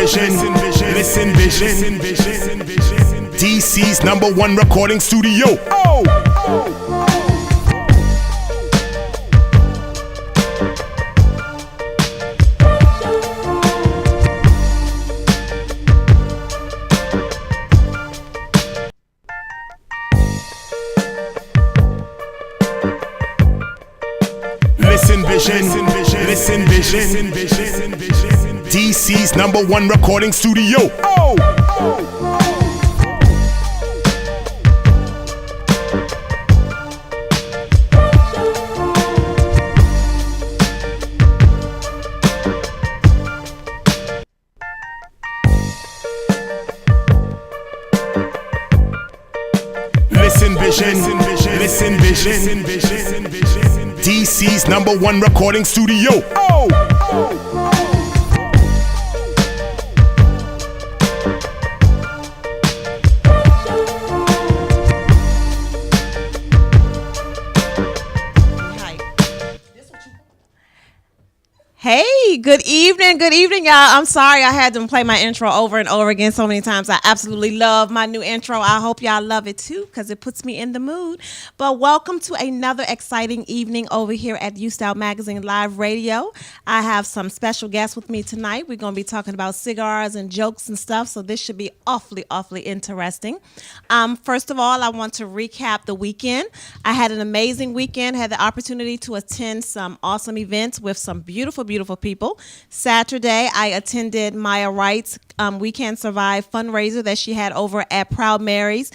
Listen Vision. DC's #1 recording studio. Listen Vision. DC's #1 recording studio. Listen Vision. DC's #1 recording studio. Hey, good evening, y'all. I'm sorry I had to play my intro over and over again so many times. I absolutely love my new intro. I hope y'all love it too because it puts me in the mood. But welcome to another exciting evening over here at U-Style Magazine Live Radio. I have some special guests with me tonight. We're going to be talking about cigars and jokes and stuff, so this should be awfully interesting. First of all, I want to recap the weekend. I had an amazing weekend, had the opportunity to attend some awesome events with some beautiful people. Saturday, I attended Maya Wright's We Can Survive fundraiser that she had over at Proud Mary's.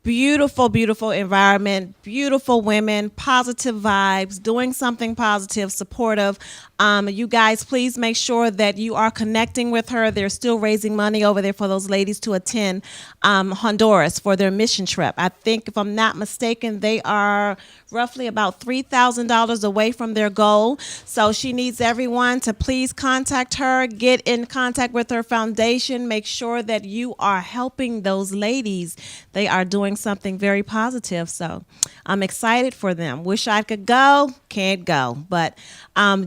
Beautiful environment, beautiful women, positive vibes, doing something positive, supportive. You guys, please make sure that you are connecting with her. They're still raising money over there for those ladies to attend Honduras for their mission trip. I think, if I'm not mistaken, they are roughly about $3,000 away from their goal. So she needs everyone to please contact her, get in contact with her foundation, make sure that you are helping those ladies. They are doing something very positive. So I'm excited for them. Wish I could go, can't go. But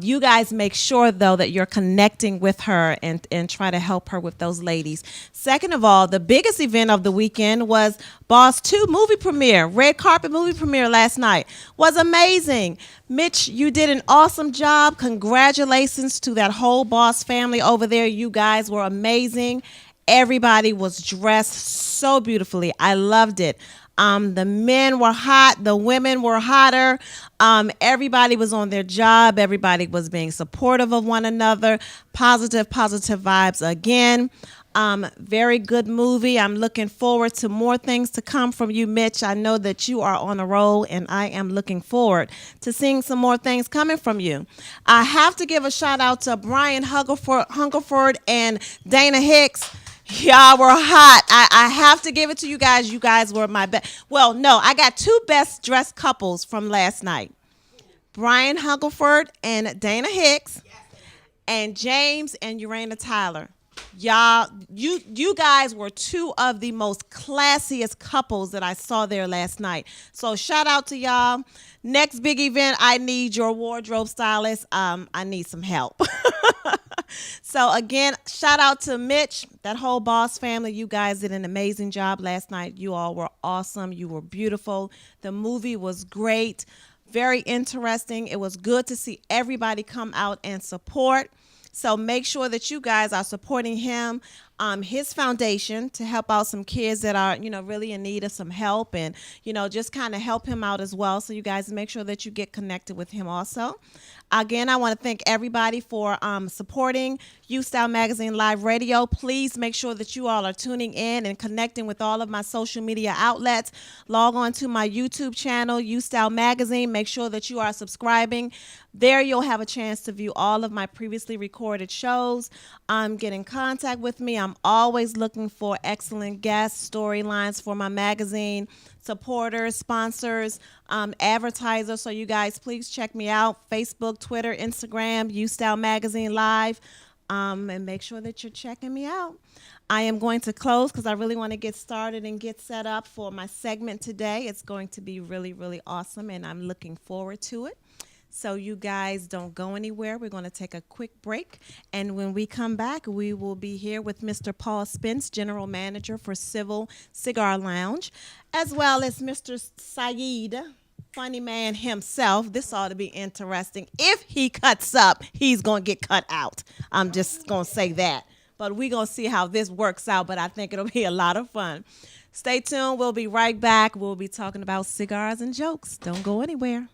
you guys make sure, though, that you're connecting with her and try to help her with those ladies. Second of all, the biggest event of the weekend was Boss 2 movie premiere, red carpet movie premiere last night. Was amazing. Mitch, you did an awesome job. Congratulations to that whole Boss family over there. You guys were amazing. Everybody was dressed so beautifully. I loved it. The men were hot. The women were hotter. Everybody was on their job. Everybody was being supportive of one another. Positive vibes again. Very good movie. I'm looking forward to more things to come from you, Mitch. I know that you are on a roll, and I am looking forward to seeing some more things coming from you. I have to give a shout out to Brian Hungerford and Dana Hicks. Y'all were hot. I have to give it to you guys. You guys were my best. Well, no, I got two best dressed couples from last night. Brian Hungerford and Dana Hicks, and James and Urana Tyler. Y'all, you guys were two of the most classiest couples that I saw there last night. So shout out to y'all. Next big event, I need your wardrobe stylist. I need some help. So again, shout out to Mitch, that whole Boss family. You guys did an amazing job last night. You all were awesome. You were beautiful. The movie was great. Very interesting. It was good to see everybody come out and support. So make sure that you guys are supporting him, his foundation, to help out some kids that are, really in need of some help, and, just kind of help him out as well. So you guys make sure that you get connected with him also. Again, I want to thank everybody for supporting U-Style Magazine Live Radio. Please make sure that you all are tuning in and connecting with all of my social media outlets. Log on to my YouTube channel, U-Style Magazine. Make sure that you are subscribing. There you'll have a chance to view all of my previously recorded shows. Get in contact with me. I'm always looking for excellent guests, storylines for my magazine, supporters, sponsors, advertisers. So you guys, please check me out. Facebook, Twitter, Instagram, U-Style Magazine Live. And make sure that you're checking me out. I am going to close because I really want to get started and get set up for my segment today. It's going to be really awesome, and I'm looking forward to it. So you guys don't go anywhere. We're going to take a quick break. And when we come back, we will be here with Mr. Paul Spence, General Manager for Civil Cigar Lounge, as well as Mr. Saeed, funny man himself. This ought to be interesting. If he cuts up, he's going to get cut out. I'm just going to say that. But we're going to see how this works out. But I think it'll be a lot of fun. Stay tuned. We'll be right back. We'll be talking about cigars and jokes. Don't go anywhere.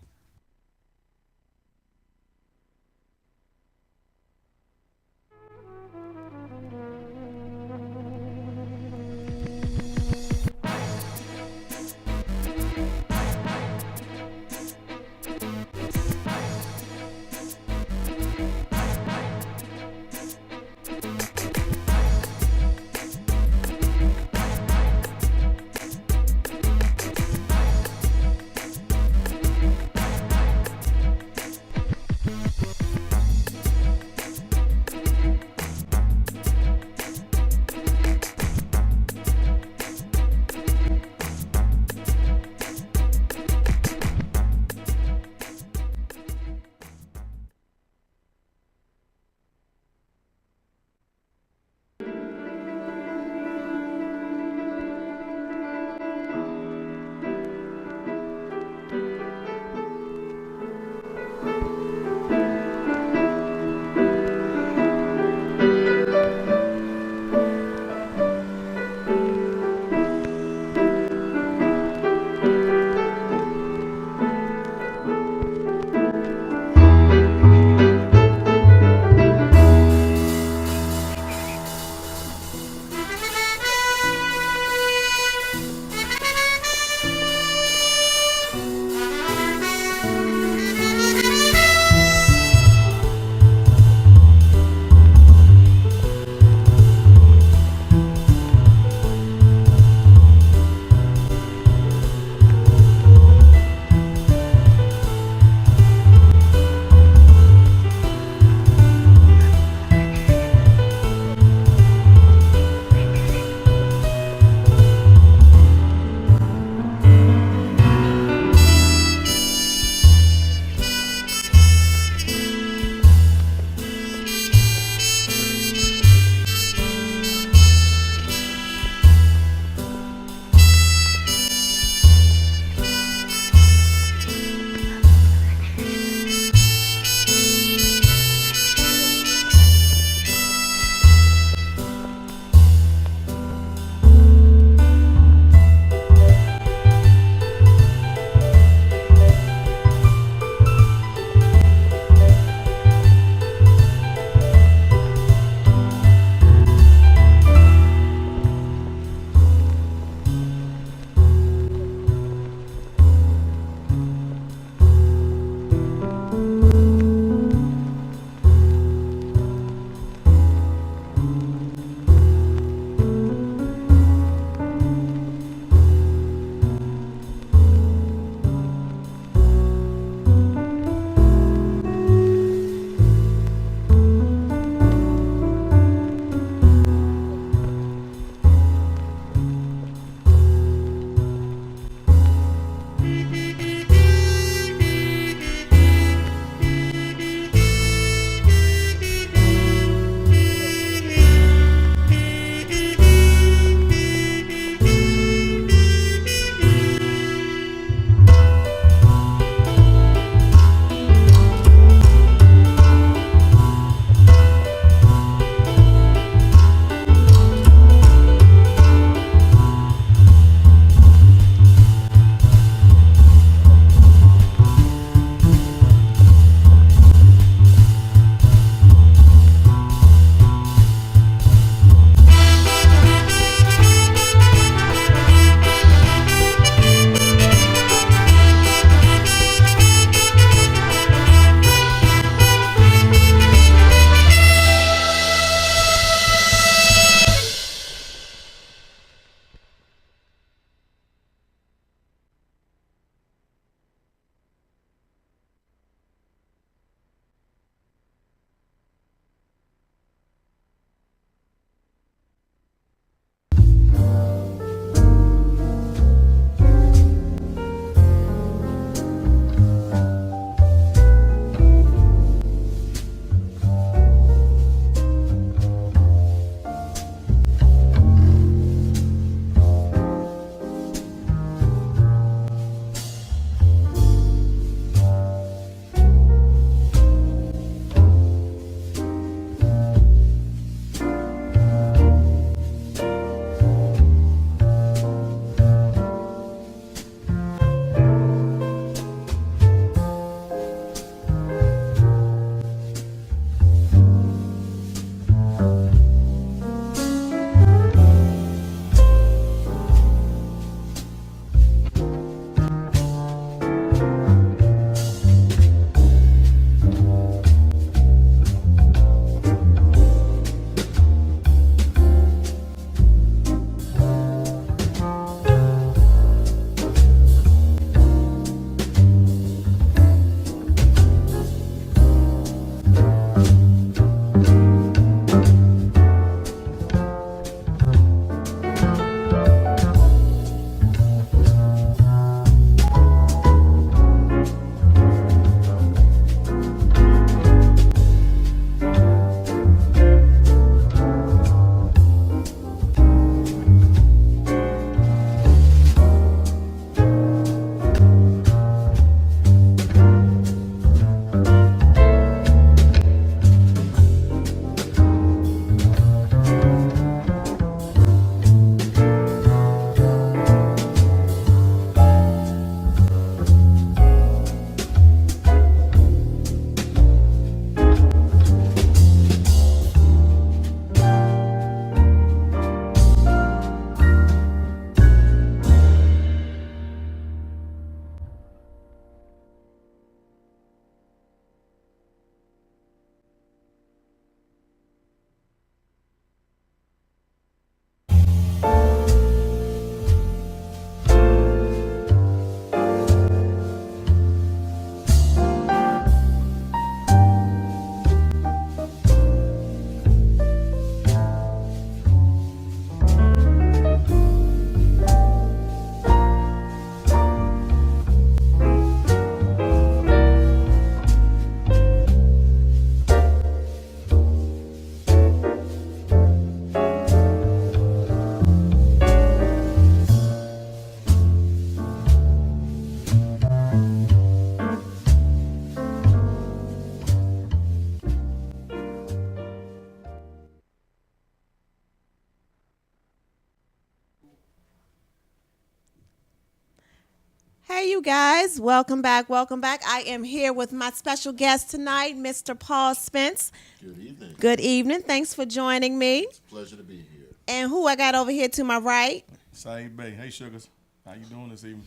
you guys. Welcome back. Welcome back. I am here with my special guest tonight, Mr. Paul Spence. Good evening. Good evening. Thanks for joining me. It's a pleasure to be here. And who I got over here to my right? Saeed Bey. Hey, Sugars. How you doing this evening?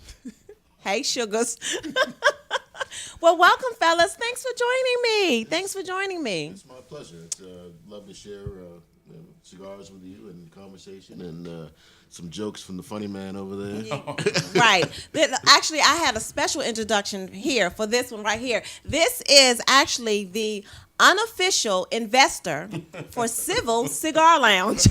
Hey, Sugars. Well, welcome, fellas. Thanks for joining me. It's my pleasure. It's love to share cigars with you and conversation and some jokes from the funny man over there. Right. Actually, I had a special introduction here for this one right here. This is actually the unofficial investor for Civil Cigar Lounge.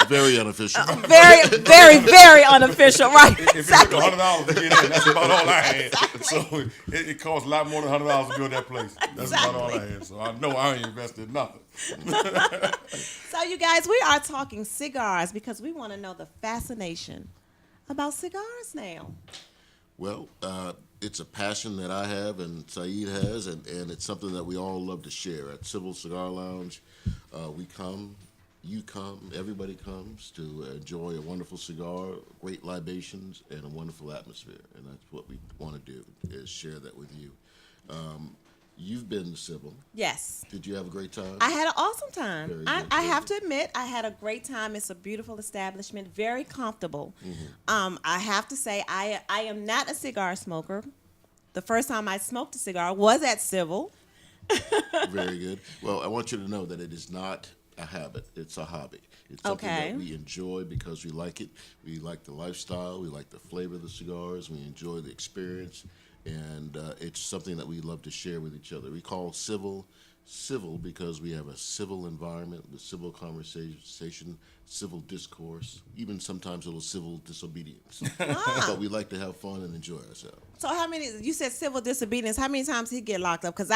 Very unofficial. Very unofficial, right? If Exactly. it took $100 to get in, that's about all I had. So it costs a lot more than $100 to build that place. That's about all I had. So I know I ain't invested nothing. So, you guys, we are talking cigars because we want to know the fascination about cigars now. Well, it's a passion that I have and Saeed has, and it's something that we all love to share. At Civil Cigar Lounge, we come, you come, everybody comes to enjoy a wonderful cigar, great libations, and a wonderful atmosphere. And that's what we want to do, is share that with you. You've been to Civil. Yes. Did you have a great time? I had an awesome time. Very I good, I very have good. to admit, I had a great time. It's a beautiful establishment, very comfortable. I have to say, I am not a cigar smoker. The first time I smoked a cigar was at Civil. Very good. Well, I want you to know that it is not a habit. It's a hobby. It's something Okay. that we enjoy because we like it. We like the lifestyle. We like the flavor of the cigars. We enjoy the experience. And it's something that we love to share with each other. We call Civil because we have a civil environment with civil conversation, civil discourse, even sometimes a little civil disobedience. But we like to have fun and enjoy ourselves. So how many? You said civil disobedience. How many times he get locked up? Because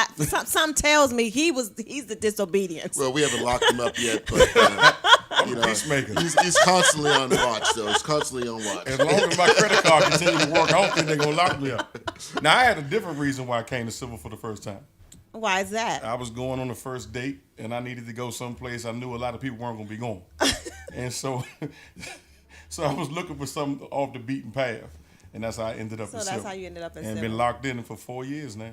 some tells me he's the disobedience. Well, we haven't locked him up yet, but you know, Peacemaker. he's constantly on watch, though. He's constantly on watch. As long as my credit card continues to work, I don't think they're going to lock me up. Now, I had a different reason why I came to Civil for the first time. Why is that? I was going on the first date, and I needed to go someplace I knew a lot of people weren't going to be going. And so I was looking for something off the beaten path, and that's how I ended up So in that's Civil. how you ended up in And Civil. been locked in for 4 years now.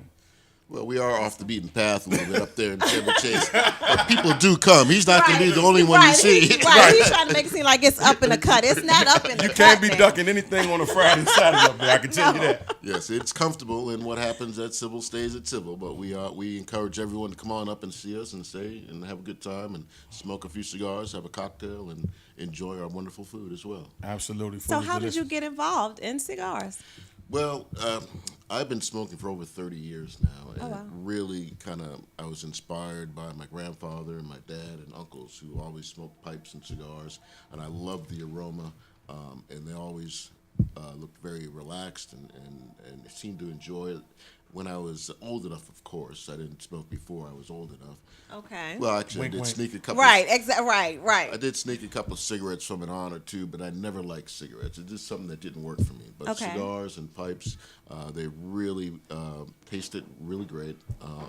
Well, we are off the beaten path a little bit up there in Chevy Chase. But people do come. He's not going to be the only one you see. He's trying to make it seem like it's up in the cut. It's not up in the cut. You can't be now. ducking anything on a Friday and Saturday up there. I can tell you that. Yes, it's comfortable, and what happens at Civil stays at Civil. But we encourage everyone to come on up and see us and stay and have a good time and smoke a few cigars, have a cocktail, and enjoy our wonderful food as well. Absolutely. So Food is how did you delicious. get involved in cigars? Well, I've been smoking for over 30 years now, and wow. really I was inspired by my grandfather and my dad and uncles who always smoked pipes and cigars, and I loved the aroma, and they always looked very relaxed and seemed to enjoy it. When I was old enough, of course, I didn't smoke before I was old enough. Okay. Well, actually, Wink, I did wink. sneak a couple. Right. I did sneak a couple of cigarettes from an aunt or two, but I never liked cigarettes. It's just something that didn't work for me. But Okay. cigars and pipes, they really tasted really great,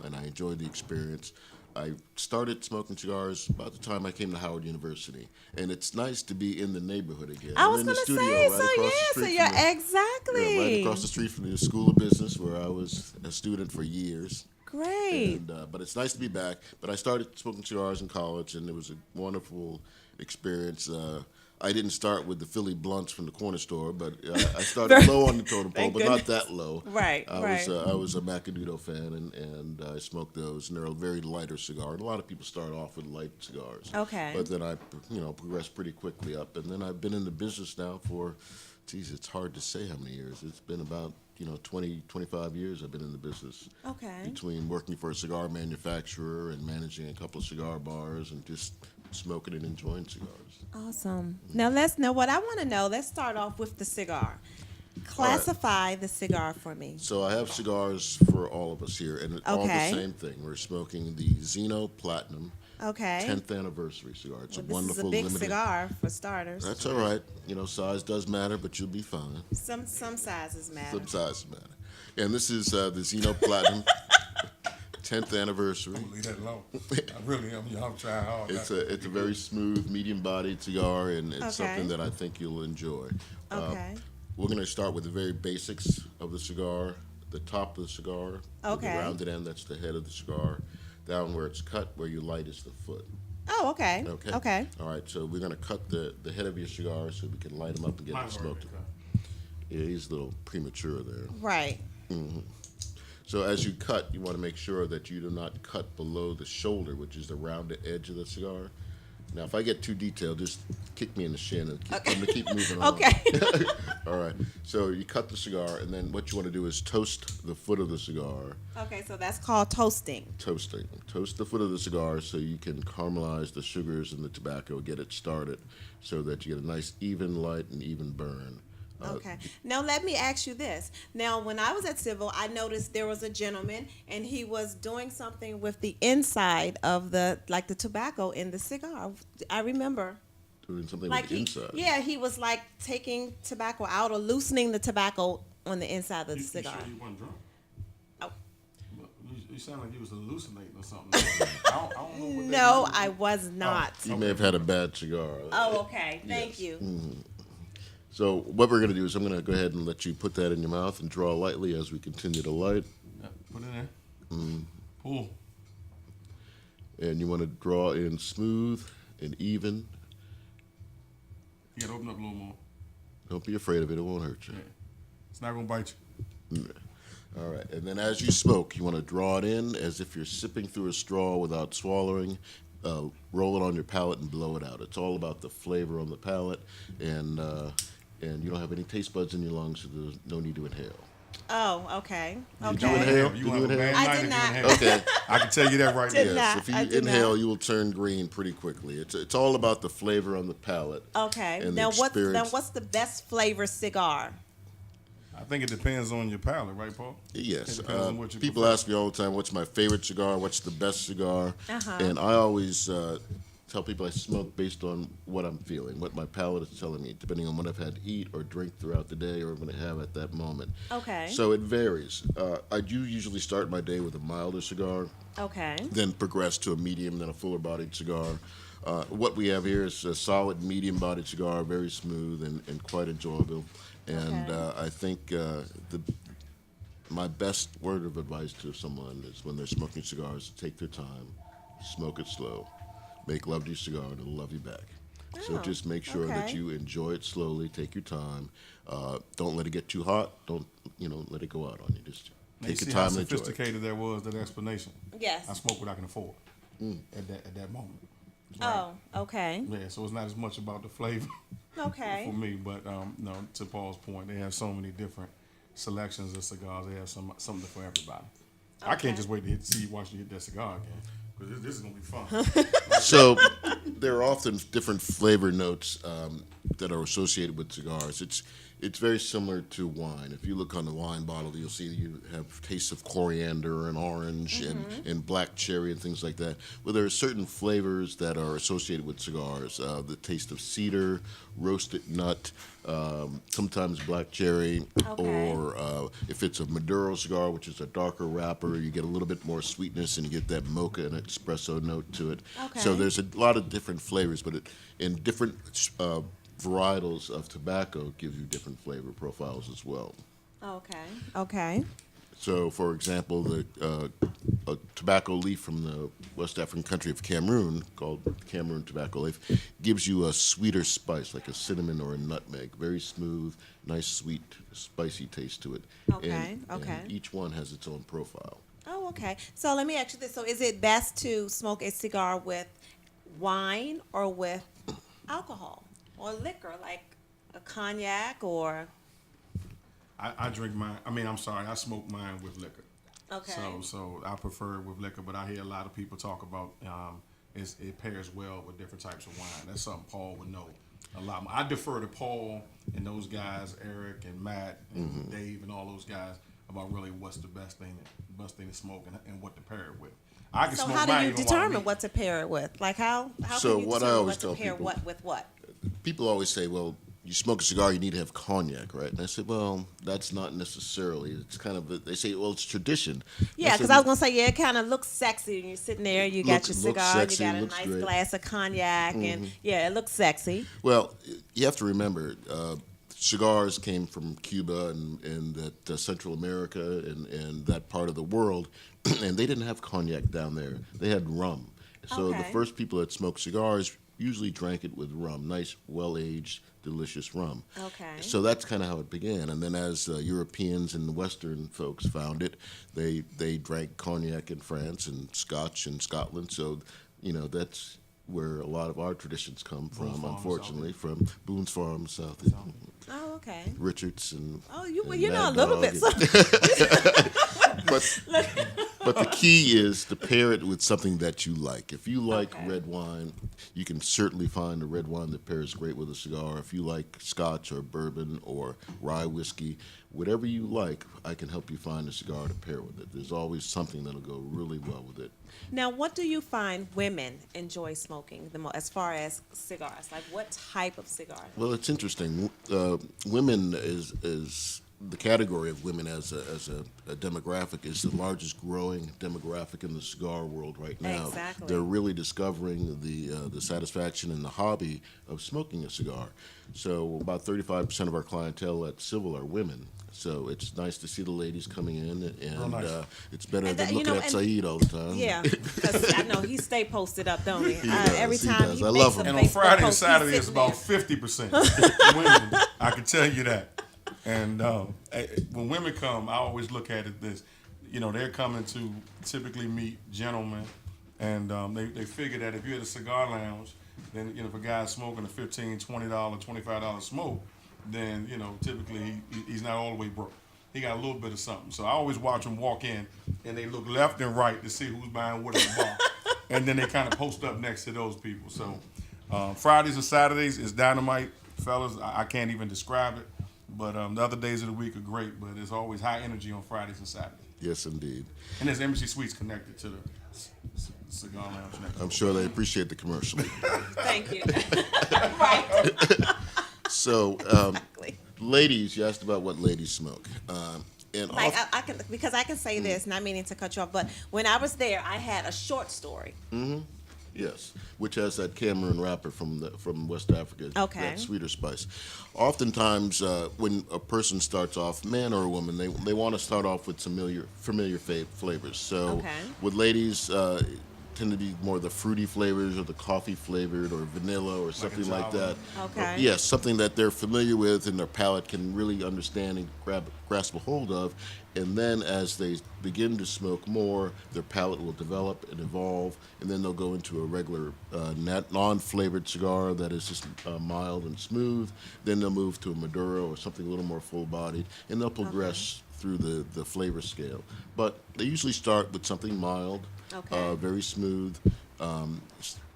and I enjoyed the experience. I started smoking cigars about the time I came to Howard University, and it's nice to be in the neighborhood again. I I'm was in the gonna studio say, right so across the yeah, so street you're from the- exactly yeah, right across the street from the School of Business, where I was a student for years. Great. And, but it's nice to be back. But I started smoking cigars in college, and it was a wonderful experience. I didn't start with the Philly blunts from the corner store, but I started low on the totem pole, Thank but not that low. Right, I right. was a Macanudo fan, and I smoked those, and they're a very lighter cigar. And a lot of people start off with light cigars. Okay. But then I, progressed pretty quickly up, and then I've been in the business now for, it's hard to say how many years. It's been about 20, 25 years I've been in the business. Okay. Between working for a cigar manufacturer and managing a couple of cigar bars and just smoking and enjoying cigars. Awesome. Now let's know what I want to know. Let's start off with the cigar. Classify the cigar for me. So I have cigars for all of us here, and all the Okay. same thing. We're smoking the Zeno Platinum Okay. 10th anniversary cigar. It's Well, a this wonderful is a big limited. cigar for starters. That's all right. Size does matter, but you'll be fine. Some sizes matter. Some size matter. And this is the Zeno Platinum 10th anniversary. Leave that alone. I really am. I'm trying hard. It's a very smooth, medium-bodied cigar, and it's Okay. something that I think you'll enjoy. Okay. we're going to start with the very basics of the cigar. The top of the cigar, with Okay. the rounded end, that's the head of the cigar. Down where it's cut, where you light is the foot. Oh, okay. Okay. Okay. All right. So we're going to cut the head of your cigar so we can light them up and get them Mine's already smoked. cut. Yeah, he's a little premature there. Right. So as you cut, you want to make sure that you do not cut below the shoulder, which is the rounded edge of the cigar. Now, if I get too detailed, just kick me in the shin and I'm going to keep moving on. Okay. All right. So you cut the cigar, and then what you want to do is toast the foot of the cigar. Okay, so that's called toasting. Toasting. Toast the foot of the cigar so you can caramelize the sugars and the tobacco, get it started so that you get a nice even light and even burn. Okay. Now let me ask you this. Now, when I was at Civil, I noticed there was a gentleman, and he was doing something with the inside of the tobacco in the cigar. I remember. Doing something Like with the inside. yeah, he was like taking tobacco out or loosening the tobacco on the inside of the You cigar. sure you wasn't drunk? Oh. You sound like you was hallucinating or something. I don't know what that No, is. I was not. You may have had a bad cigar. Oh, okay. Thank Yes. you. So what we're going to do is I'm going to go ahead and let you put that in your mouth and draw lightly as we continue to light. Yeah, put it in. Pull. And you want to draw in smooth and even. You gotta open up a little more. Don't be afraid of it. It won't hurt you. Yeah. It's not gonna bite you. All right. And then as you smoke, you want to draw it in as if you're sipping through a straw without swallowing. Roll it on your palate and blow it out. It's all about the flavor on the palate, and you don't have any taste buds in your lungs, so there's no need to inhale. Oh, okay. Okay. Did you inhale? You Did want you a bad inhale? I night did if you not. inhale. Okay. I can tell you that right Did now. not. Yes, if I you did inhale, not. you will turn green pretty quickly. It's all about the flavor on the palate. Okay. And the Now experience. what's the best flavor cigar? I think it depends on your palate, right, Paul? Yes. It depends on what you People prefer. ask me all the time, what's my favorite cigar? What's the best cigar? Uh-huh. And I always tell people I smoke based on what I'm feeling, what my palate is telling me, depending on what I've had to eat or drink throughout the day or what I have at that moment. Okay. So it varies. I do usually start my day with a milder cigar, Okay. then progress to a medium, then a fuller-bodied cigar. What we have here is a solid medium-bodied cigar, very smooth and quite enjoyable. And Okay. I think my best word of advice to someone is when they're smoking cigars, take their time, smoke it slow, make love to your cigar, and it'll love you back. So Oh, just make sure that okay. you enjoy it slowly, take your time. Don't let it get too hot. Don't let it go out on you. Just Now, you take your see how time and enjoy it. sophisticated that was, that explanation. Yes. I smoke what I can afford at that moment. Oh, okay. Yeah, so it's not as much about the flavor Okay. for me, but no, to Paul's point, they have so many different selections of cigars. They have something for everybody. I Okay. can't just wait to watch you hit that cigar again, because this is gonna be fun. So there are often different flavor notes that are associated with cigars. It's very similar to wine. If you look on the wine bottle, you'll see you have tastes of coriander and orange and black cherry and things like that. Well, there are certain flavors that are associated with cigars. The taste of cedar, roasted nut, sometimes black cherry, Okay. or if it's a Maduro cigar, which is a darker wrapper, you get a little bit more sweetness and you get that mocha and espresso note to it. Okay. So there's a lot of different flavors, but in different varietals of tobacco gives you different flavor profiles as well. Okay. Okay. So, for example, a tobacco leaf from the West African country of Cameroon, called Cameroon tobacco leaf, gives you a sweeter spice, like a cinnamon or a nutmeg. Very smooth, nice, sweet, spicy taste to it. Okay, okay. And each one has its own profile. Oh, okay. So let me ask you this. So is it best to smoke a cigar with wine or with alcohol or liquor, like a cognac or? I drink mine. I smoke mine with liquor. Okay. So I prefer it with liquor, but I hear a lot of people talk about it pairs well with different types of wine. That's something Paul would know a lot more. I defer to Paul and those guys, Eric and Matt and Dave and all those guys, about really what's the best thing to smoke and what to pair it with. I can So smoke how do mine you even while I determine read. what to pair it with? Like how So can you what I determine always what to tell pair people- what with what? People always say, well, you smoke a cigar, you need to have cognac, right? And I said, well, that's not necessarily. It's kind of, they say, well, it's tradition. Yeah, because I was gonna say, yeah, it kind of looks sexy. And you're sitting there, you got Looks your cigar, sexy, you got a looks nice great. glass of cognac, and yeah, it looks sexy. Well, you have to remember, cigars came from Cuba and that Central America and that part of the world, and they didn't have cognac down there. They had rum. So the Okay. first people that smoked cigars usually drank it with rum, nice, well-aged, delicious rum. Okay. So that's kind of how it began. And then as Europeans and Western folks found it, they drank cognac in France and Scotch in Scotland. So, that's where a lot of our traditions come from, Boone's Farm, unfortunately, from Boone's Farm, South Oh, okay. Richards and Oh, you and you know a Mad little Dog bit. but the key is to pair it with something that you like. If you like Okay. red wine, you can certainly find a red wine that pairs great with a cigar. If you like Scotch or bourbon or rye whiskey, whatever you like, I can help you find a cigar to pair with it. There's always something that'll go really well with it. Now, what do you find women enjoy smoking the most, as far as cigars? Like, what type of cigar? Well, it's interesting. Women is the category of women as a demographic is the largest growing demographic in the cigar world right now. Exactly. They're really discovering the satisfaction and the hobby of smoking a cigar. So about 35% of our clientele at Civil are women. So it's nice to see the ladies coming in, and nice. It's better And than that- you looking know, at and- Saeed all the time. Yeah, because I know he stay posted up, don't he? does, Every he time does. he I makes love a him. And on Facebook Friday and post, he's Saturday, it's sitting about there. 50% women. I can tell you that. And when women come, I always look at it this. They're coming to typically meet gentlemen, and they figure that if you're at a cigar lounge, then if a guy's smoking a $15, $20, $25 smoke, then typically he's not all the way broke. He got a little bit of something. So I always watch them walk in, and they look left and right to see who's buying what at the bar, and then they kind of post up next to those people. So Fridays and Saturdays is dynamite, fellas. I can't even describe it. But the other days of the week are great, but there's always high energy on Fridays and Saturdays. Yes, indeed. And there's Embassy Suites connected to the cigar lounge next I'm sure they appreciate the commercial. Thank you. Right. So, Exactly. ladies, you asked about what ladies smoke. And Like I can, because I can say this, not meaning to cut you off, but when I was there, I had a short story. yes, which has that Cameroon wrapper from West Africa, Okay. that sweeter spice. Oftentimes, when a person starts off, man or a woman, they want to start off with familiar flavors. So, Okay. with ladies, tend to be more the fruity flavors or the coffee flavored or vanilla or something like that. Okay. Yes, something that they're familiar with and their palate can really understand and grasp a hold of. And then as they begin to smoke more, their palate will develop and evolve, and then they'll go into a regular non-flavored cigar that is just mild and smooth. Then they'll move to a Maduro or something a little more full-bodied, and they'll progress through the flavor scale. But they usually start with something mild, Okay. very smooth,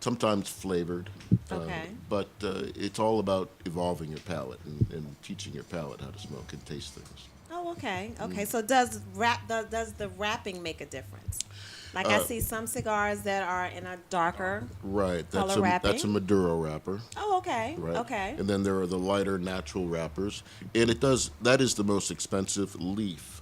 sometimes flavored. Okay. But it's all about evolving your palate and teaching your palate how to smoke and taste things. Oh, okay. Okay. So does the wrapping make a difference? Like I see some cigars that are in a darker. Right. Color wrapping? That's a Maduro wrapper. Oh, okay. Right. Okay. And then there are the lighter natural wrappers, and that is the most expensive leaf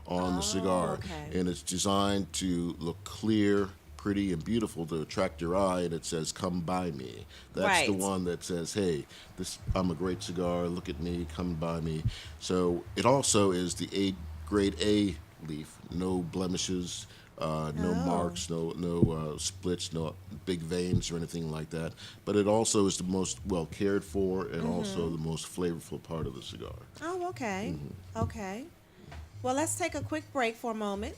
on the cigar, okay. and it's designed to look clear, pretty, and beautiful to attract your eye, and it says "Come buy me." That's the Right. one that says, "Hey, I'm a great cigar. Look at me. Come buy me." So it also is the grade A leaf, no blemishes. No marks, no splits, no big veins or anything like that. But it also is the most well cared for and also the most flavorful part of the cigar. Oh, okay. Okay. Well, let's take a quick break for a moment.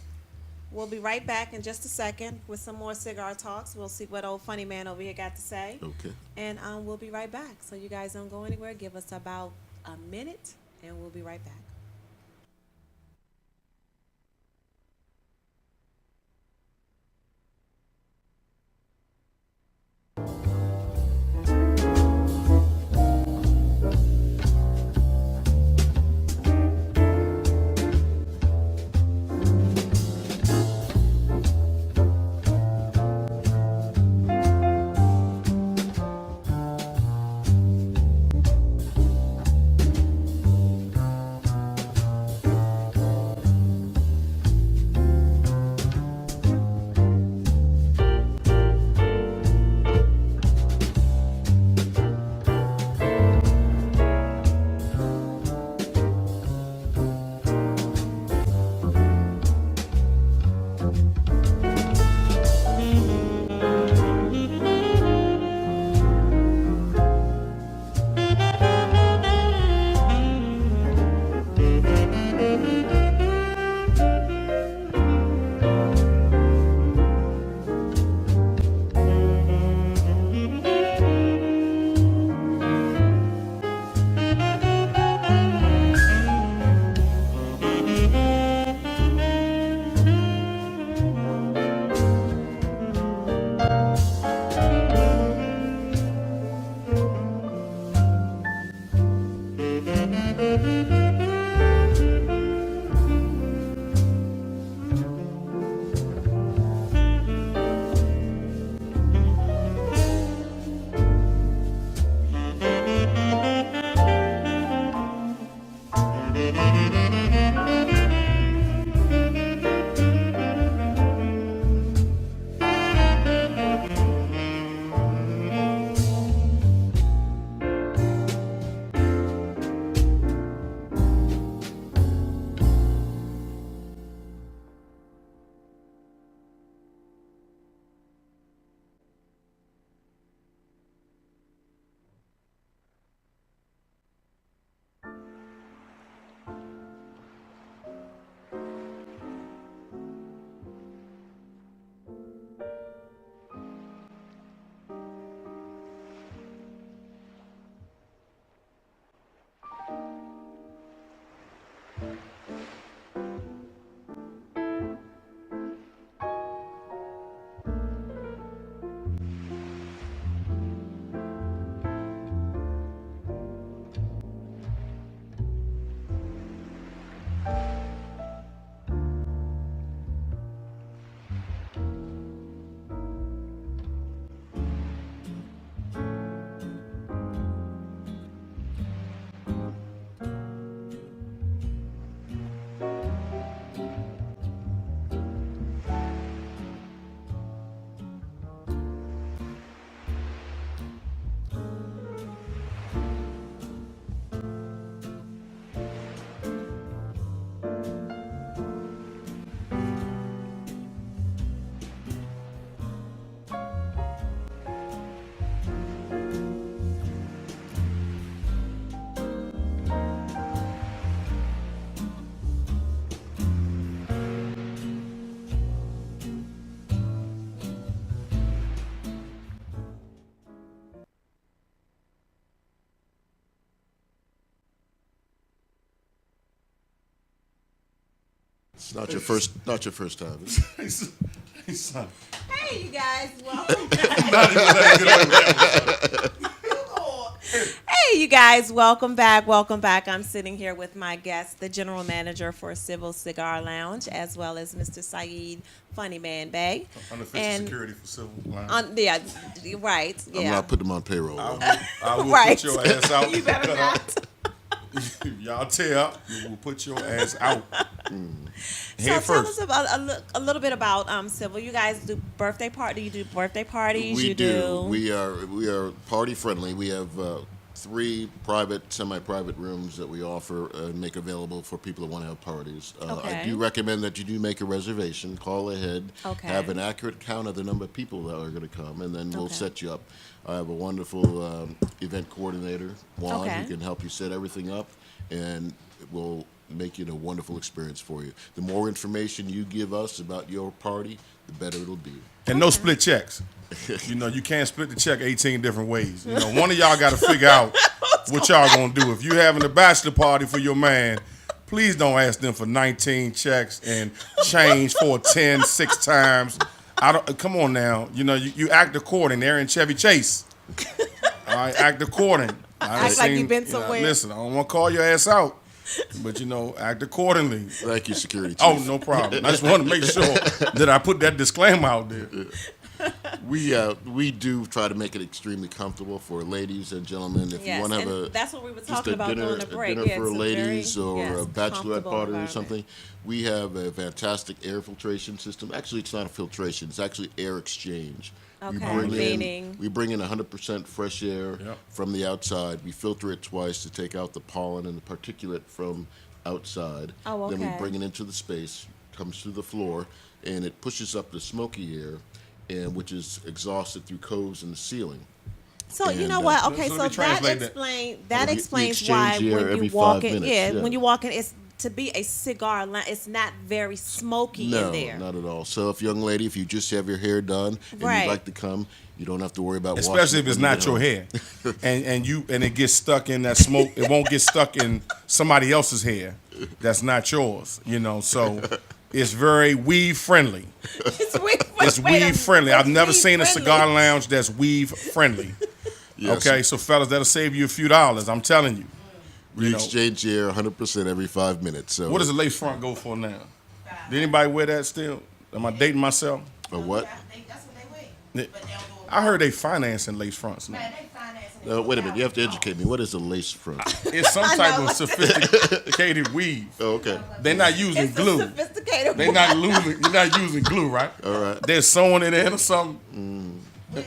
We'll be right back in just a second with some more cigar talks. We'll see what old funny man over here got to say. Okay. And we'll be right back. So you guys don't go anywhere. Give us about a minute, and we'll be right back. It's not your first time. Son. Hey, you guys, welcome. Hey, you guys, welcome back. Welcome back. I'm sitting here with my guest, the general manager for Civil Cigar Lounge, as well as Mr. Saeed Funny Man Bay. Unofficial security for Civil Lounge. Yeah, right. Yeah. I'm not putting them on payroll. I will Right. put your ass out. You better not. Y'all tear up, we will put your ass out. So tell us about a little bit about Civil. You guys do birthday party. You do birthday parties. We you do. We are party friendly. We have 3 private, semi-private rooms that we offer and make available for people that want to have parties. Okay. I do recommend that you do make a reservation. Call ahead. Okay. Have an accurate count of the number of people that are going to come, and then we'll Okay. set you up. I have a wonderful event coordinator, Juan, Okay. who can help you set everything up, and it will make it a wonderful experience for you. The more information you give us about your party, the better it'll be. And no split checks. You know, you can't split the check 18 different ways. You know, one of y'all got to figure out what y'all gonna do. If you having a bachelor party for your man, please don't ask them for 19 checks and change for 10 6 times. Come on now. You know, you act according. They're in Chevy Chase. All right, act according. Act like you've been somewhere. Listen, I don't want to call your ass out, but you know, act accordingly. Thank you, security chief. Oh, no problem. I just want to make sure that I put that disclaimer out there. We do try to make it extremely comfortable for ladies and gentlemen. If you want to have and a that's what we were just talking a about dinner, during the break. a dinner for ladies or a bachelorette comfortable party or environment. something, we have a fantastic air filtration system. Actually, it's not a filtration; it's actually air exchange. Okay, We bring in 100% fresh air Yep. from the outside. We filter it twice to take out the pollen and the particulate from outside. Oh, Then we okay. bring it into the space, comes through the floor, and it pushes up the smoky air, and which is exhausted through coves in the ceiling. So you And, know what? Okay, so so let me translate that. that We explains why exchange air when every you walk 5 in, minutes, yeah, yeah. when you walk in, it's to be a cigar lounge. It's not very smoky No, in there. not at all. So, if young lady, if you just have your hair done and Right. you'd like to come, you don't have to worry about Especially washing if it's when you not get your home. hair, and it gets stuck in that smoke. It won't get stuck in somebody else's hair. That's not yours. You know, so it's very weave friendly. It's weed, It's weave friendly. I've never seen a cigar lounge that's weave friendly. Yes. Okay, so fellas, that'll save you a few dollars. I'm telling you. We You know. exchange air 100% every 5 minutes. So What does a lace front go for now? Did anybody wear that still? Am I dating myself? a what? That's what they wear. But they don't go I heard they financing lace fronts now. man, they financing Wait a minute. You have to educate me. What is a lace front? It's some type of sophisticated weave. Oh, okay. They're not using It's glue. a sophisticated. You're not using glue, right? All right. They're sewing it in or something.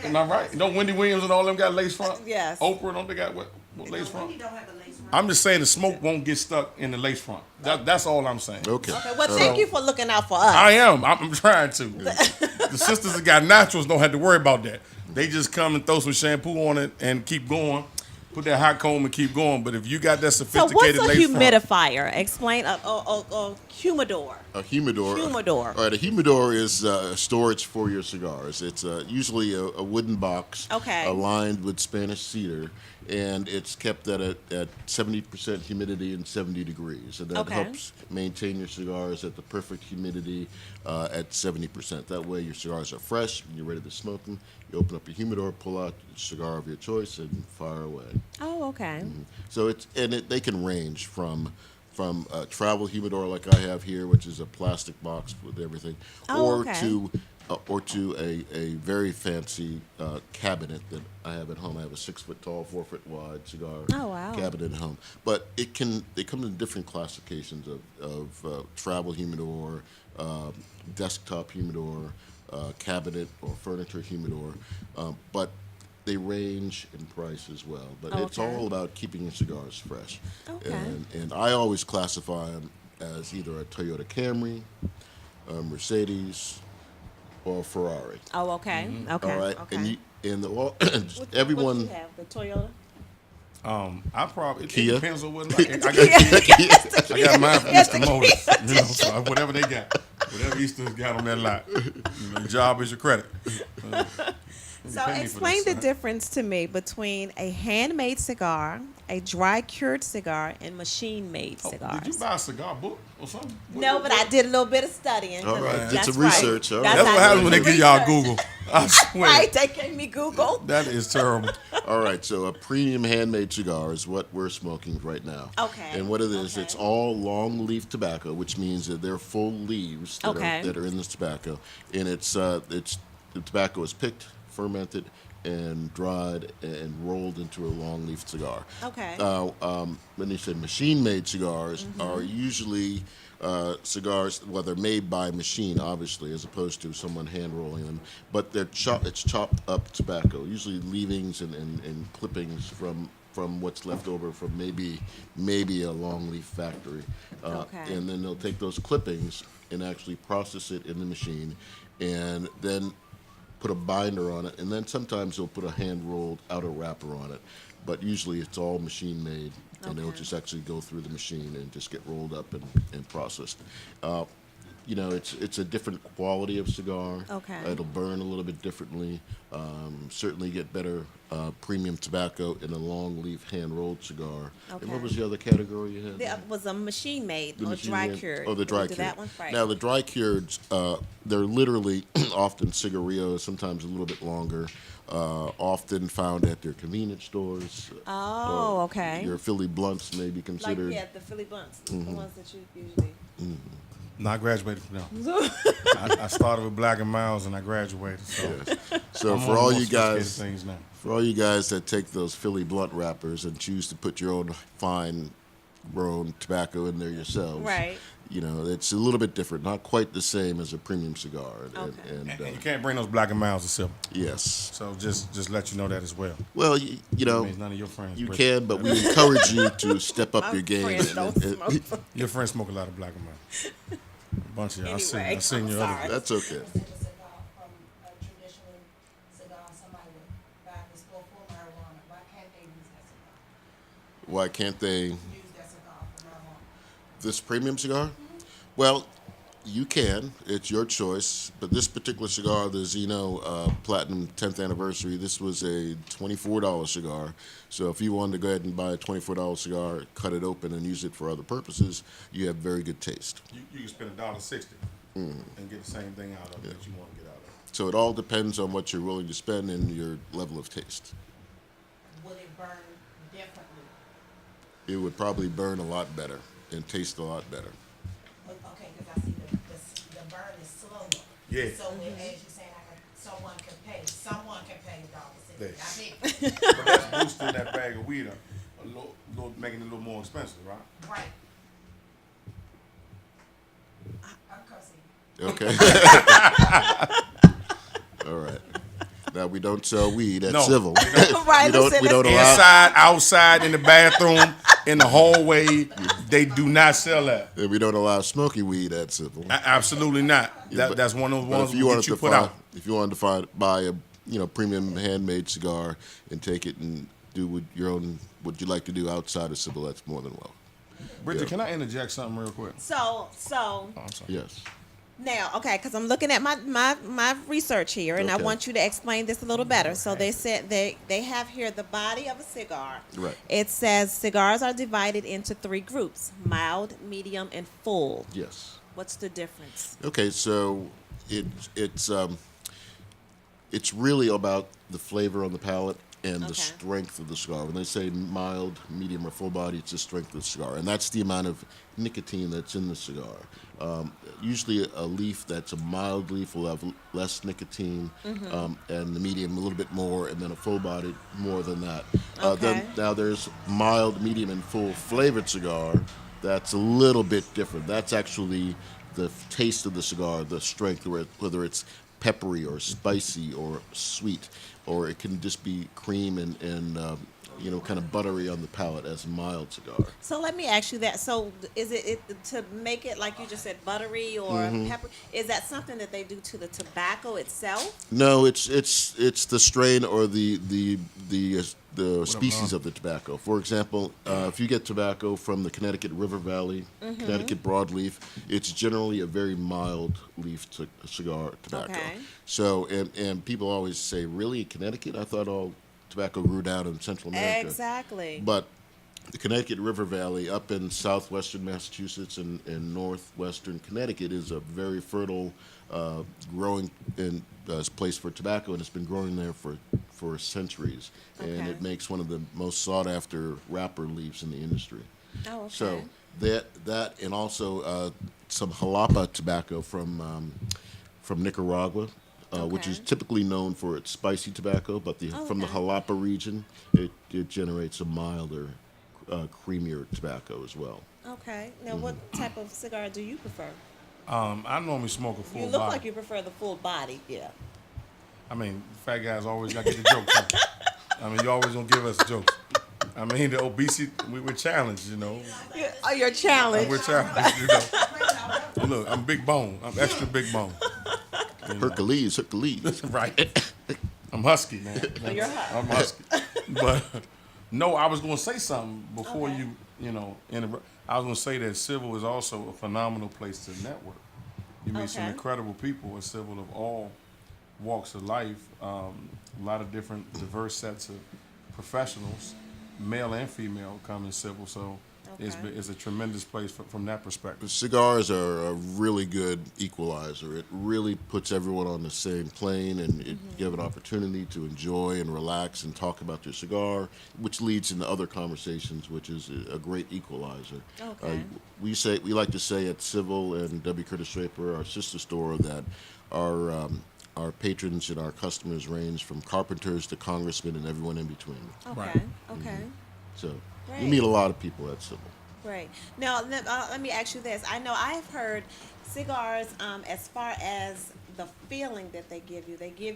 Am I right? Don't Wendy Williams and all them got lace front? Yes. Oprah, don't they got what lace front? You don't have a lace front. I'm just saying the smoke won't get stuck in the lace front. That's all I'm saying. Okay. Okay, well, thank you for looking out for us. I am. I'm trying to. The sisters that got naturals don't have to worry about that. They just come and throw some shampoo on it and keep going. Put that hot comb and keep going. But if you got that So what's sophisticated a lace front, humidifier? Explain a humidor. A humidor. Humidor. All right. A humidor is storage for your cigars. It's usually a wooden box. Okay. Lined with Spanish cedar, and it's kept at 70% humidity and 70 degrees, and that Okay. helps maintain your cigars at the perfect humidity at 70%. That way, your cigars are fresh when you're ready to smoke them. You open up your humidor, pull out the cigar of your choice, and fire away. Oh, okay. So they can range from a travel humidor like I have here, which is a plastic box with everything, Oh, or okay. to a very fancy cabinet that I have at home. I have a 6 foot tall, 4 foot wide cigar Oh, wow. cabinet at home. But they come in different classifications of travel humidor, desktop humidor, cabinet or furniture humidor, but they range in price as well. But it's Okay. all about keeping your cigars fresh. Okay. And I always classify them as either a Toyota Camry, a Mercedes, or a Ferrari. Oh, okay. Okay. All right, Okay. everyone. What you have? The Toyota. I probably it Kia? depends on what. I got mine from Mr. Motors. You know, so whatever they got, whatever Easton's got on that lot. You know, job is your credit. So pay me for explain this, the huh? difference to me between a handmade cigar a dry cured cigar, and machine made Oh, cigars. did you buy a cigar book or something? No, but I did a little bit of studying. All right, did That's some research. All Right. right. That's what how I happens when did they the give y'all research. Google. I swear. Right, they gave me Google. That is terrible. All right, so a premium handmade cigar is what we're smoking right now. Okay, And what it is, okay. it's all long leaf tobacco, which means that they're full leaves Okay. that are in this tobacco. And it's the tobacco is picked, fermented, and dried and rolled into a long leaf cigar. Okay. When you say machine made cigars Mm-hmm. are usually cigars, well, they're made by machine, obviously, as opposed to someone hand rolling them. But it's chopped up tobacco, usually leavings and clippings from what's left over from maybe a long leaf factory. Okay. And then they'll take those clippings and actually process it in the machine, and then put a binder on it, and then sometimes they'll put a hand-rolled outer wrapper on it. But usually it's all machine-made, and they'll Okay. just actually go through the machine and just get rolled up and processed. It's a different quality of cigar. Okay. It'll burn a little bit differently. Certainly get better premium tobacco in a long leaf hand-rolled cigar. And Okay. what was the other category you had? There was a machine made The or machine dry made- cured. Oh, the dry Do cured. that one? Right. Now, the dry cureds, they're literally often cigarillos, sometimes a little bit longer, often found at their convenience stores. Oh, or okay. Your Philly blunts may be Like, considered. yeah, the Philly blunts, Mm-hmm. the ones that you usually. No, I graduated from them. I started with Black and Miles and I graduated. So, So I'm for on all more you guys, sophisticated things now. for all you guys that take those Philly blunt wrappers and choose to put your own fine grown tobacco in there yourselves, Right. It's a little bit different, not quite the same as a premium cigar. Okay. And, And you can't bring those Black and Miles to sip. yes. So just let you know that as well. Well, That means none of your friends. you Brit. can, but we encourage you to step up My your game. friends don't smoke. Your friends smoke a lot of Black and Miles. A bunch of y'all. Anyway, I seen I'm your sorry. other. That's okay. It was a cigar from a traditional cigar. Somebody would buy this for marijuana. Why can't they use that cigar? Why can't they Use that cigar for marijuana? this premium cigar? Well, you can. It's your choice. But this particular cigar, the Zeno Platinum 10th Anniversary, this was a $24 cigar. So if you wanted to go ahead and buy a $24 cigar, cut it open, and use it for other purposes, you have very good taste. You can spend $1.60 and get the same thing out of it that you want to get out of it. So it all depends on what you're willing to spend and your level of taste. Will it burn differently? It would probably burn a lot better and taste a lot better. Okay, because I see the burn is slower. Yeah. So as you're saying, someone can pay $1.60. Yeah. I mean, But that's boosting that bag of weed a little, making it a little more expensive, right? right. I'm cussing. Okay. All right. Now we don't sell weed at No. Civil. Right, we don't. listen, We don't that's- allow. Inside, outside, in the bathroom, in the hallway, they do not sell that. We don't allow smoky weed at Civil. Absolutely not. Yeah, but- That's one of those But ones if you wanted that you to put find, out. if you wanted to buy a premium handmade cigar and take it and do what what you like to do outside of Civil, that's more than welcome. Bridget, Yeah. can I interject something real quick? So Oh, I'm sorry. Yes. now, okay, because I'm looking at my research here, and I Okay. want you to explain this a little better. So they said they have here the body of a cigar. Right. It says cigars are divided into 3 groups: mild, medium, and full. Yes. What's the difference? Okay, so it's really about the flavor on the palate and Okay. the strength of the cigar. When they say mild, medium, or full body, it's the strength of the cigar, and that's the amount of nicotine that's in the cigar. Usually, a leaf that's a mild leaf will have less nicotine, and the medium a little bit more, and then a full body more than that. Okay. Now there's mild, medium, and full flavored cigar. That's a little bit different. That's actually the taste of the cigar, the strength, whether it's peppery or spicy or sweet, or it can just be cream and kind of buttery on the palate as a mild cigar. So let me ask you that. So is it to make it like you just said, buttery or pepper? Is that something that they do to the tobacco itself? No, it's the strain or the species of the tobacco. For example, if you get tobacco from the Connecticut River Valley, Connecticut broadleaf, it's generally a very mild leaf cigar tobacco. Okay. So and people always say, really, Connecticut? I thought all tobacco grew down in Central America. Exactly. But the Connecticut River Valley up in southwestern Massachusetts and northwestern Connecticut is a very fertile growing place for tobacco, and it's been growing there for centuries. And Okay. it makes one of the most sought after wrapper leaves in the industry. Oh, okay. So that and also some jalapa tobacco from Nicaragua, which is Okay. typically known for its spicy tobacco, but from the okay. Jalapa region, it generates a milder, creamier tobacco as well. Okay. Now, what type of cigar do you prefer? I normally smoke a full You look body. like you prefer the full body. Yeah. I mean, fat guys always got to get the jokes. Huh? I mean, you always gonna give us jokes. I mean, the obesity, we're challenged, you know. Oh, you're challenged. We're challenged, you know. Look, I'm big bone. I'm extra big bone. Hercules. Right. I'm husky, man. you're husky. I'm husky. But no, I was gonna say something before Okay. interrupt. I was gonna say that Civil is also a phenomenal place to network. You meet some Okay. incredible people at Civil of all walks of life. A lot of different diverse sets of professionals, male and female, come in Civil. So Okay. it's a tremendous place from that perspective. Cigars are a really good equalizer. It really puts everyone on the same plane, and it give an opportunity to enjoy and relax and talk about your cigar, which leads into other conversations, which is a great equalizer. Okay. We like to say at Civil and W. Curtis Draper, our sister store, that our patrons and our customers range from carpenters to congressmen and everyone in between. Okay. Right. Okay. So Great. you meet a lot of people at Civil. Great. Now, let me ask you this. I know I've heard cigars, as far as the feeling that they give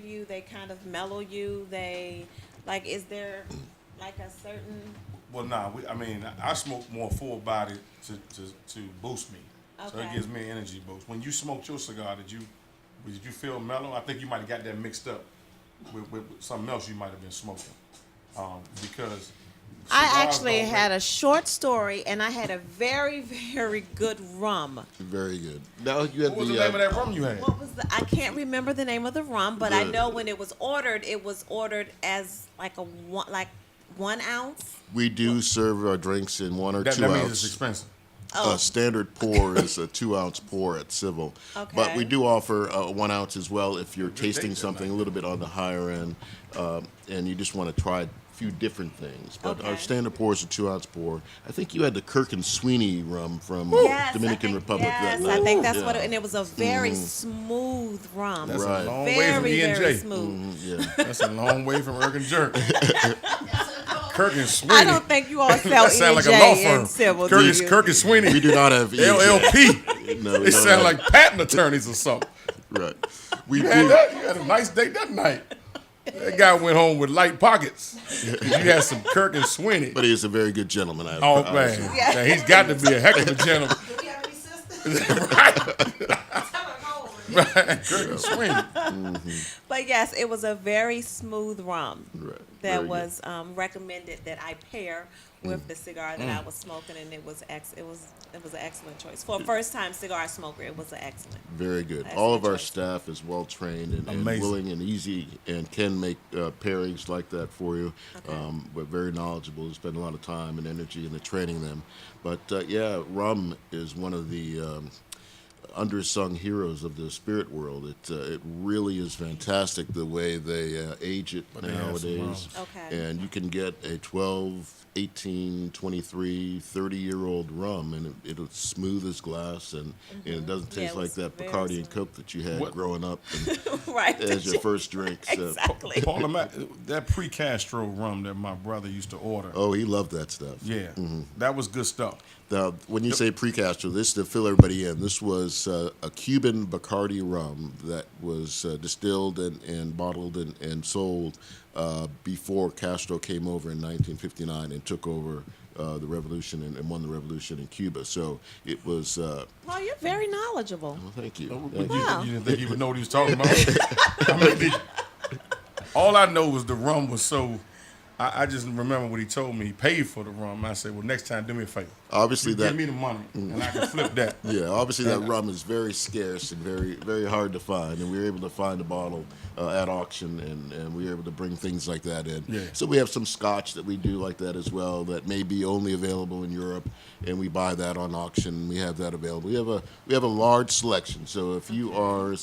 you, they kind of mellow you. Is there like a certain, Well, nah, I smoke more full body to boost me. So it Okay. gives me an energy boost. When you smoked your cigar, did you feel mellow? I think you might have got that mixed up with something else you might have been smoking. Because I cigars actually don't had make- a short story, and I had a very, very good rum. Very good. Now you had What was the name of that rum you had? What was I can't remember the name of the rum, but I The- know when it was ordered as like 1 ounce. We do serve our drinks in 1 or 2 That ounce. means it's expensive. Standard pour is a 2 ounce pour at Civil. Okay. But we do offer 1 ounce as well if you're Good tasting date that something a night. little bit on the higher end and you just want to try a few different things. But our Okay. standard pour is a 2 ounce pour. I think you had the Kirk and Sweeney rum from Yes, Dominican I think, Republic. Yes, that I night. think that's Yeah. what it, and it was a very smooth rum. That's Right. a long way from Very, E&J. very smooth. Yeah. That's a long way from Erg and Jerk. Kirk and Sweeney. I don't think you all sell That sound like a E&J law firm. in Civil, Kirk do and, you? Kirk and Sweeney. We do not have LLP. No, we They don't sound have- like patent attorneys or something. Right. We You had do. that? You had a nice date that night. That guy went home with light pockets. You had some Kirk and Sweeney. But he is a very good gentleman. Oh, man. Yeah. Man, he's got to be a heck of a gentleman. Do we have any sisters? Right. Tell her no. Right. Kirk and Sweeney. But yes, it was a very smooth rum Right. that Very good. was recommended that I pair with the cigar that I was smoking, and it was it was an excellent choice for a first time cigar smoker. It was an excellent. Very good. Excellent All of our choice. staff is well trained and Amazing. willing and easy and can make pairings like that for you. Okay. But very knowledgeable. We spend a lot of time and energy into training them. But yeah, rum is one of the undersung heroes of the spirit world. It really is fantastic the way they age it But they have some nowadays. rums. Okay. And you can get a 12, 18, 23, 30-year-old rum, and it's smooth as glass, and it doesn't Yeah, taste it like was that very Bacardi and smooth. Coke that you had What- growing up and Right. as your first drink. So. Exactly. Paul, that pre-Castro rum that my brother used to order. Oh, he loved that stuff. Yeah. That was good stuff. Now, when you say pre-Castro, this to fill everybody in. This was a Cuban Bacardi rum that was distilled and bottled and sold before Castro came over in 1959 and took over the revolution and won the revolution in Cuba. So it was. Well, you're very knowledgeable. Well, thank you. You, Thank you. Wow. you didn't think he would know what he was talking about? All I know was the rum was so. I just remember what he told me. He paid for the rum. I said, "Well, next time, do me a favor. Obviously, Give me the money, and I can flip that. yeah, obviously that rum is very scarce and very, very hard to find, and we were able to find a bottle at auction, and we were able to bring things like that in. Yeah. So we have some scotch that we do like that as well that may be only available in Europe, and we buy that on auction. We have that available. We have a large selection. So if you are,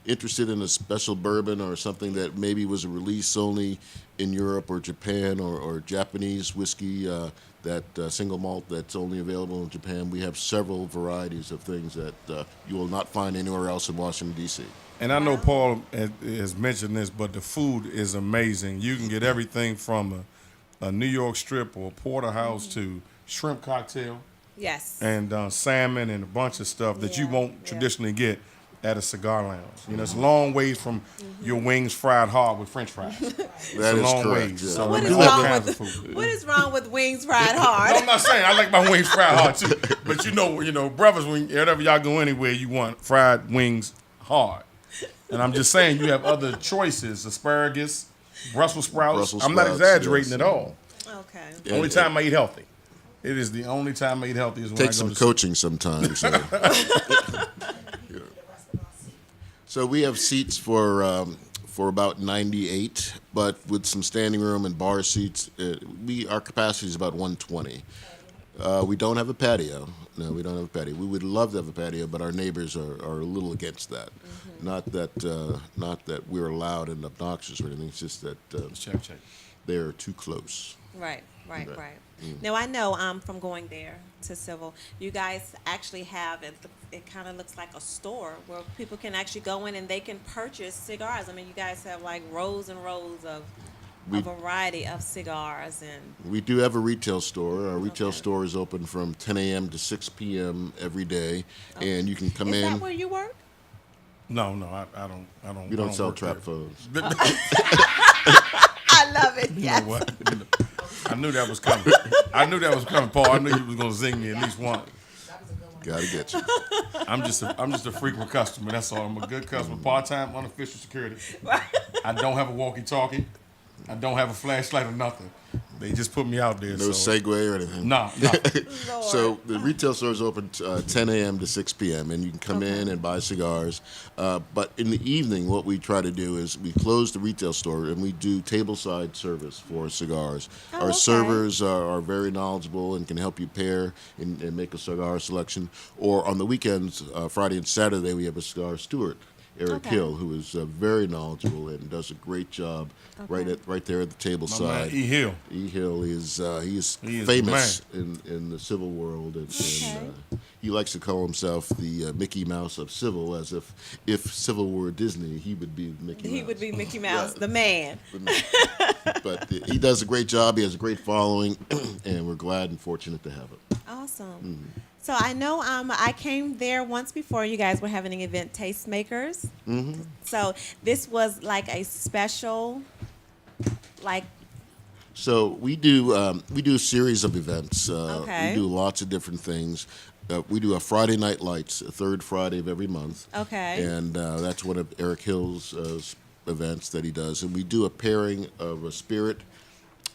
interested in a special bourbon or something that maybe was a release only in Europe or Japan or Japanese whiskey, that single malt that's only available in Japan, we have several varieties of things that you will not find anywhere else in Washington, D.C. And I know Paul has mentioned this, but the food is amazing. You can get everything from a New York strip or a porterhouse to shrimp cocktail Yes. and salmon and a bunch of stuff that you won't traditionally get at a cigar lounge. You know, it's a long ways from your wings fried hard with French fries. It's That a is long correct, ways. yeah. So What there's is all wrong kinds with of food. What is wrong with wings fried No, hard? I'm not saying I like my wings fried hard too, but you know, brothers, whenever y'all go anywhere, you want fried wings hard. And I'm just saying, you have other choices: asparagus, Brussels sprouts. Brussels I'm not sprouts, exaggerating yes. at all. Okay. Yeah, Only time I eat healthy. It is the only time I eat healthy is when I Take go some to coaching sometimes. So. So we have seats for about 98, but with some standing room and bar seats, our capacity is about 120. We don't have a patio. No, we don't have a patio. We would love to have a patio, but our neighbors are a little against that. Not that we're loud and obnoxious or anything. It's just that check. they are too close. Right. Okay. Now I know from going there to Civil, you guys actually have it. It kind of looks like a store where people can actually go in and they can purchase cigars. I mean, you guys have like rows and rows of a variety of cigars and. We do have a retail store. Our retail Okay. store is open from 10 a.m. to 6 p.m. every day, and you can come Is in. that where you work? No, I don't. We don't I sell work trap there. phones. I love it. You Yes. know what? I knew that was coming. Paul. I knew you was gonna zing me at least once. Gotta get you. I'm just a frequent customer. That's all. I'm a good customer. Part-time, unofficial security. I don't have a walkie-talkie. I don't have a flashlight or nothing. They just put me out there. No so. segue or anything. No. So the retail store is open 10 a.m. to 6 p.m. and you can come in and buy cigars. But in the evening, what we try to do is we close the retail store and we do tableside service for cigars. Our okay. servers are very knowledgeable and can help you pair and make a cigar selection. Or on the weekends, Friday and Saturday, we have a cigar steward. Eric Hill, who is very knowledgeable and does a great job right there at the table My side. man, E. Hill. E. Hill is He is famous in the civil world, and he likes to call himself the Mickey Mouse of civil, as if civil were Disney, he would be Mickey Mouse. He would be Mickey Mouse, the man. But he does a great job. He has a great following, and we're glad and fortunate to have him. Awesome. So I know I came there once before. You guys were having an event, Tastemakers. So this was like a special, like. So we do a series of events. Okay. We do lots of different things. We do a Friday Night Lights, a third Friday of every month. Okay. And that's one of Eric Hill's events that he does. And we do a pairing of a spirit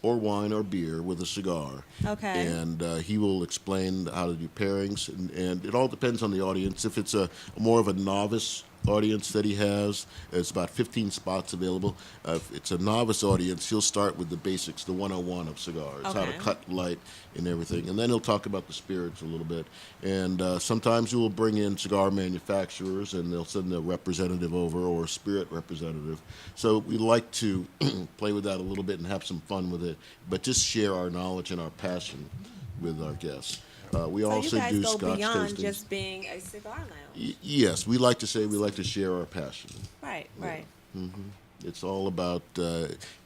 or wine or beer with a cigar. Okay. And he will explain how to do pairings. And it all depends on the audience. If it's a more of a novice audience that he has, it's about 15 spots available. If it's a novice audience, he'll start with the basics, the 101 of cigars, how to Okay. cut, light, and everything. And then he'll talk about the spirits a little bit. And sometimes we will bring in cigar manufacturers, and they'll send a representative over or a spirit representative. So we like to play with that a little bit and have some fun with it, but just share our knowledge and our passion with our guests. We So also you guys do go Scotch beyond tastings. just being a cigar lounge. Yes, we like to say we like to share our passion. Right. It's all about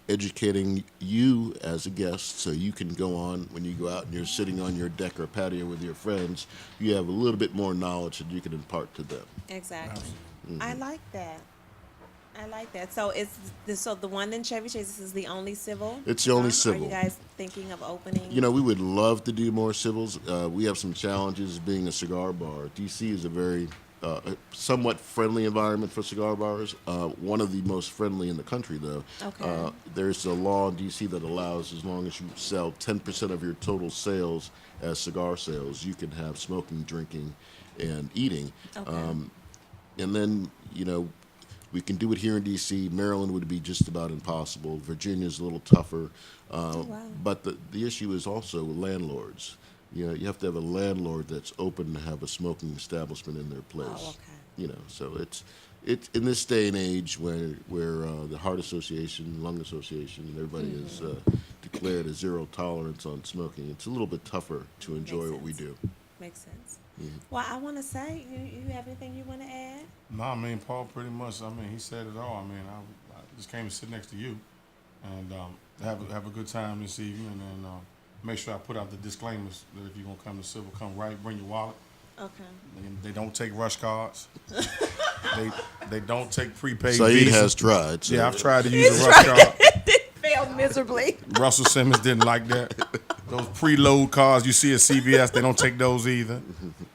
educating you as a guest so you can go on when you go out and you're sitting on your deck or patio with your friends, you have a little bit more knowledge that you can impart to them. Exactly. I like that. So so the one in Chevy Chase, this is the only civil? It's the only Are civil. you guys thinking of opening? You know, we would love to do more civils. We have some challenges being a cigar bar. DC is a very a somewhat friendly environment for cigar bars. One of the most friendly in the country, though. Okay. There's a law in D.C. that allows, as long as you sell 10% of your total sales as cigar sales, you can have smoking, drinking, and eating. Okay. And then, we can do it here in D.C. Maryland would be just about impossible. Virginia's a little tougher. Wow. But the issue is also landlords. You have to have a landlord that's open to have a smoking establishment in their place. Oh, okay. So it's in this day and age where the Heart Association, Lung Association, and everybody is declared a zero tolerance on smoking. It's a little bit tougher to enjoy Makes what we sense. do. Makes sense. Well, I want to say, you have anything you want to add? No, I mean, Paul pretty much, he said it all. I just came to sit next to you and have a good time this evening, and make sure I put out the disclaimers that if you're going to come to Civil, come right, bring your wallet. Okay. They don't take rush cards. they don't take prepaid Saeed Visa. has tried. So Yeah, I've tried to use a rush card. Failed miserably. Russell Simmons didn't like that. Those preload cards you see at CVS, they don't take those either.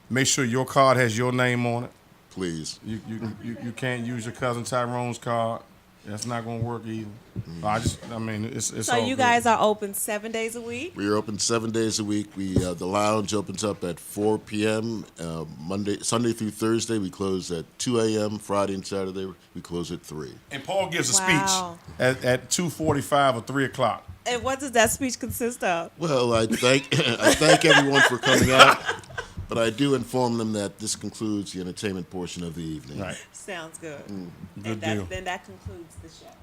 Make sure your card has your name on it. Please. You can't use your cousin Tyrone's card. That's not going to work either. It's So all you good. guys are open 7 days a week? We are open 7 days a week. The lounge opens up at 4 p.m. Sunday through Thursday. We close at 2 a.m. Friday and Saturday we close at 3. And Paul gives a Wow. speech at 2:45 or 3 o'clock. And what does that speech consist of? Well, I thank everyone for coming out, but I do inform them that this concludes the entertainment portion of the evening. Right. Sounds good. Good deal. Then that concludes the show.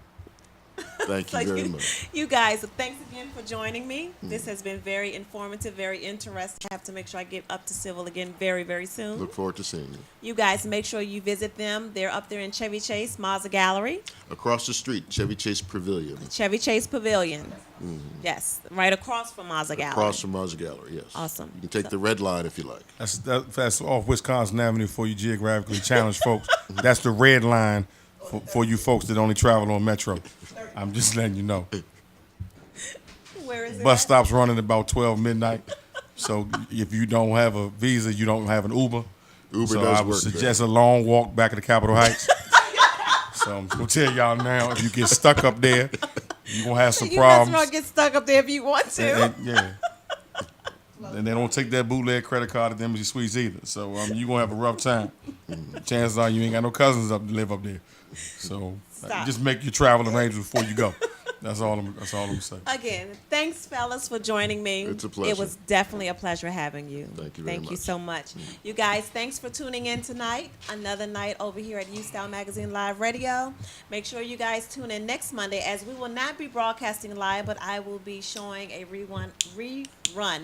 Thank you So very much. You guys, thanks again for joining me. This has been very informative, very interesting. I have to make sure I get up to Civil again very, very soon. Look forward to seeing you. You guys, make sure you visit them. They're up there in Chevy Chase, Mazda Gallery, Across the street, Chevy Chase Pavilion. Chevy Chase Pavilion. Yes, right across from Mazda Gallery. Across from Mazda Gallery, yes. Awesome. You can take the red line if you like. That's off Wisconsin Avenue for you geographically challenged folks. That's the red line for you folks that only travel on Metro. I'm just letting you know. Where is it? Bus at? stops running about 12 midnight. So if you don't have a Visa, you don't have an Uber. Uber So does I would work suggest a long walk back to the Capitol Heights. So I'm going to tell y'all now, if you get stuck up there, you're going to have some You might as problems. well get stuck up there if you want to. Yeah. And they don't take that bootleg credit card at the Embassy Suites either. So you're going to have a rough time. Chances are you ain't got no cousins up to live up there. So Stop. just make your travel arrangements before you go. That's all I'm saying. Again, thanks, fellas, for joining me. It's a pleasure. It was definitely a pleasure having you. Thank you very Thank you much. so much. You guys, thanks for tuning in tonight. Another night over here at U-Style Magazine Live Radio. Make sure you guys tune in next Monday, as we will not be broadcasting live, but I will be showing a rerun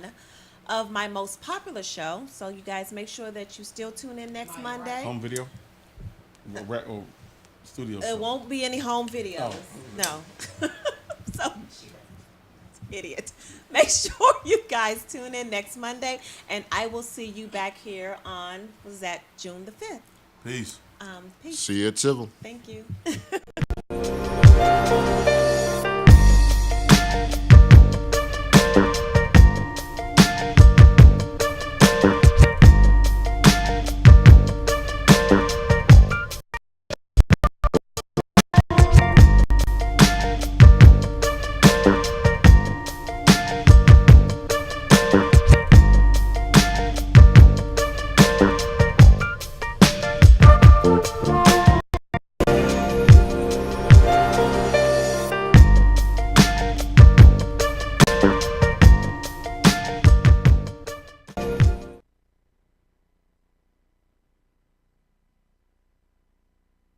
of my most popular show. So you guys make sure that you still tune in next Monday. Home video? Or studio? It show? won't be any home videos. Oh. No. So, idiot. Make sure you guys tune in next Monday, and I will see you back here on, was that June the 5th? Peace. Peace. See you at Civil. Thank you.